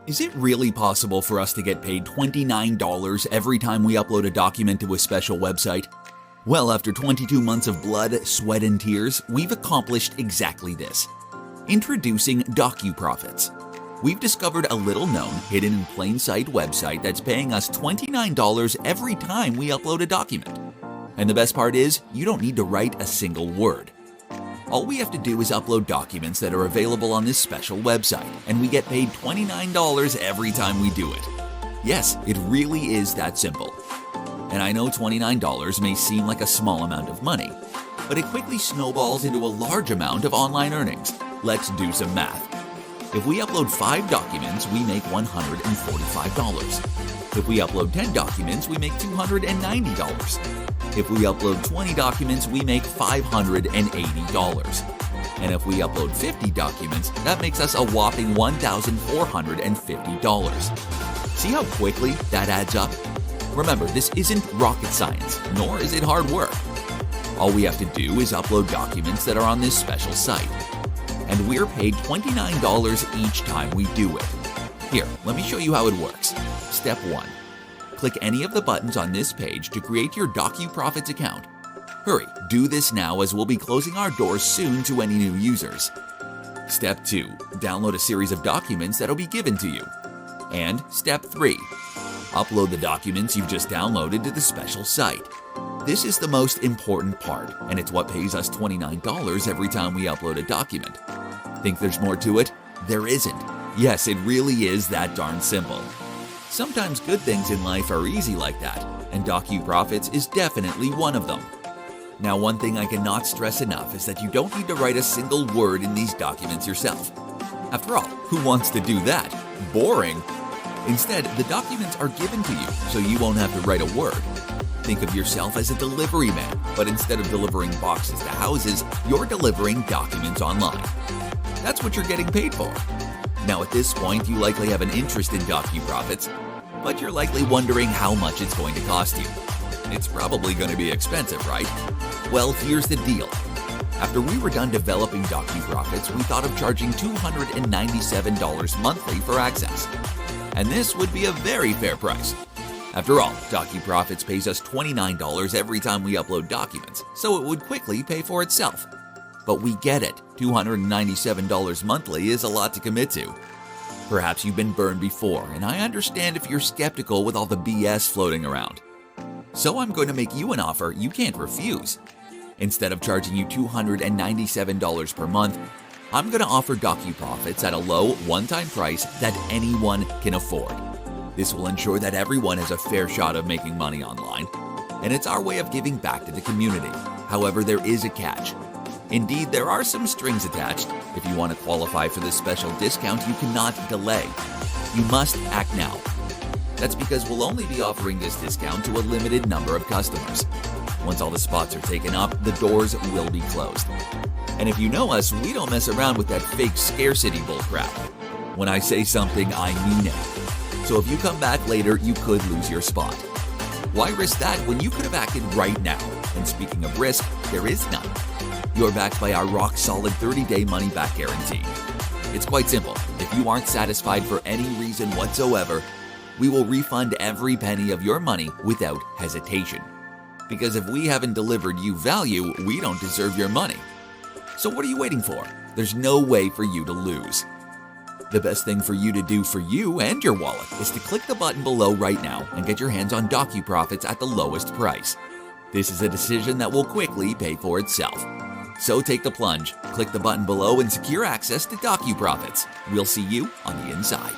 Is it really possible for us to get paid $29 every time we upload a document to a special website? Well, after 22 months of blood, sweat, and tears, we've accomplished exactly this. Introducing DocuProfits. We've discovered a little-known, hidden in plain sight website that's paying us $29 every time we upload a document. And the best part is, you don't need to write a single word. All we have to do is upload documents that are available on this special website, and we get paid $29 every time we do it. Yes, it really is that simple. And I know $29 may seem like a small amount of money, but it quickly snowballs into a large amount of online earnings. Let's do some math. If we upload 5 documents, we make $145. If we upload 10 documents, we make $290. If we upload 20 documents, we make $580. And if we upload 50 documents, that makes us a whopping $1,450. See how quickly that adds up? Remember, this isn't rocket science, nor is it hard work. All we have to do is upload documents that are on this special site. And we're paid $29 each time we do it. Here, let me show you how it works. Step 1. Click any of the buttons on this page to create your DocuProfits account. Hurry, do this now as we'll be closing our doors soon to any new users. Step 2. Download a series of documents that'll be given to you. And Step 3. Upload the documents you've just downloaded to the special site. This is the most important part, and it's what pays us $29 every time we upload a document. Think there's more to it? There isn't. Yes, it really is that darn simple. Sometimes good things in life are easy like that, and DocuProfits is definitely one of them. Now, one thing I cannot stress enough is that you don't need to write a single word in these documents yourself. After all, who wants to do that? Boring. Instead, the documents are given to you, so you won't have to write a word. Think of yourself as a delivery man, but instead of delivering boxes to houses, you're delivering documents online. That's what you're getting paid for. Now, at this point, you likely have an interest in DocuProfits, but you're likely wondering how much it's going to cost you. It's probably going to be expensive, right? Well, here's the deal. After we were done developing DocuProfits, we thought of charging $297 monthly for access. And this would be a very fair price. After all, DocuProfits pays us $29 every time we upload documents, so it would quickly pay for itself. But we get it, $297 monthly is a lot to commit to. Perhaps you've been burned before, and I understand if you're skeptical with all the BS floating around. So I'm going to make you an offer you can't refuse. Instead of charging you $297 per month, I'm going to offer DocuProfits at a low, one-time price that anyone can afford. This will ensure that everyone has a fair shot of making money online, and it's our way of giving back to the community. However, there is a catch. Indeed, there are some strings attached. If you want to qualify for this special discount, you cannot delay. You must act now. That's because we'll only be offering this discount to a limited number of customers. Once all the spots are taken up, the doors will be closed. And if you know us, we don't mess around with that fake scarcity bullcrap. When I say something, I mean it. So if you come back later, you could lose your spot. Why risk that when you could have acted right now? And speaking of risk, there is none. You're backed by our rock-solid 30-day money-back guarantee. It's quite simple. If you aren't satisfied for any reason whatsoever, we will refund every penny of your money without hesitation. Because if we haven't delivered you value, we don't deserve your money. So what are you waiting for? There's no way for you to lose. The best thing for you to do for you and your wallet is to click the button below right now and get your hands on DocuProfits at the lowest price. This is a decision that will quickly pay for itself. So take the plunge, click the button below and secure access to DocuProfits. We'll see you on the inside.